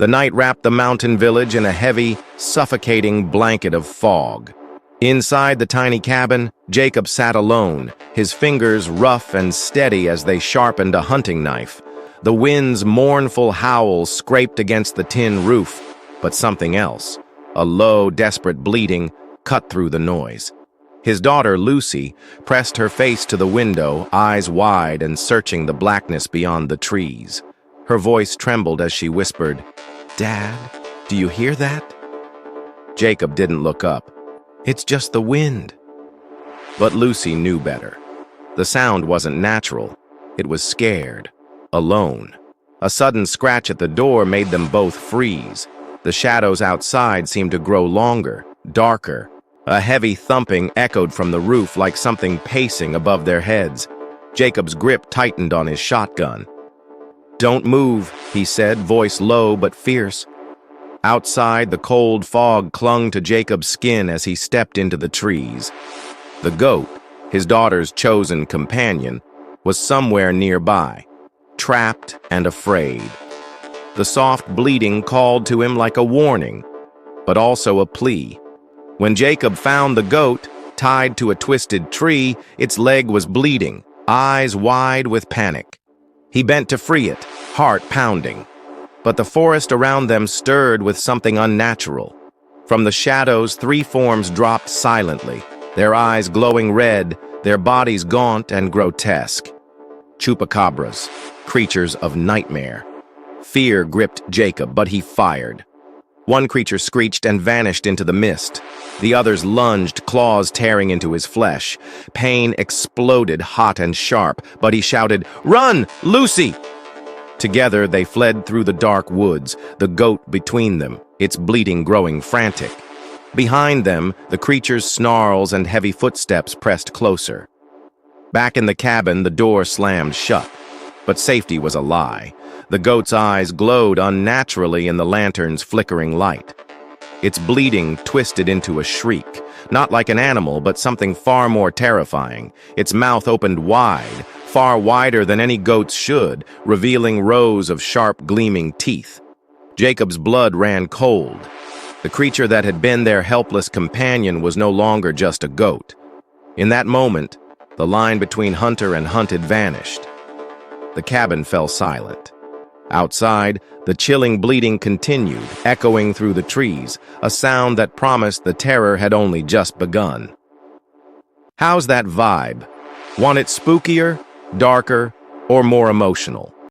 The night wrapped the mountain village in a heavy, suffocating blanket of fog. Inside the tiny cabin, Jacob sat alone, his fingers rough and steady as they sharpened a hunting knife. The wind's mournful howl scraped against the tin roof, but something else, a low, desperate bleating, cut through the noise. His daughter, Lucy, pressed her face to the window, eyes wide and searching the blackness beyond the trees. Her voice trembled as she whispered, "Dad, do you hear that?" Jacob didn't look up. "It's just the wind." But Lucy knew better. The sound wasn't natural. It was scared, alone. A sudden scratch at the door made them both freeze. The shadows outside seemed to grow longer, darker. A heavy thumping echoed from the roof like something pacing above their heads. Jacob's grip tightened on his shotgun. "Don't move," he said, voice low but fierce. Outside, the cold fog clung to Jacob's skin as he stepped into the trees. The goat, his daughter's chosen companion, was somewhere nearby, trapped and afraid. The soft bleating called to him like a warning, but also a plea. When Jacob found the goat, tied to a twisted tree, its leg was bleeding, eyes wide with panic. He bent to free it, heart pounding. But the forest around them stirred with something unnatural. From the shadows, three forms dropped silently, their eyes glowing red, their bodies gaunt and grotesque. Chupacabras, creatures of nightmare. Fear gripped Jacob, but he fired. One creature screeched and vanished into the mist. The others lunged, claws tearing into his flesh. Pain exploded, hot and sharp, but he shouted, "Run, Lucy!" Together, they fled through the dark woods, the goat between them, its bleating growing frantic. Behind them, the creature's snarls and heavy footsteps pressed closer. Back in the cabin, the door slammed shut. But safety was a lie. The goat's eyes glowed unnaturally in the lantern's flickering light. Its bleating twisted into a shriek, not like an animal, but something far more terrifying. Its mouth opened wide, far wider than any goat's should, revealing rows of sharp, gleaming teeth. Jacob's blood ran cold. The creature that had been their helpless companion was no longer just a goat. In that moment, the line between hunter and hunted vanished. The cabin fell silent. Outside, the chilling bleating continued, echoing through the trees, a sound that promised the terror had only just begun. "How's that vibe? Want it spookier, darker, or more emotional?"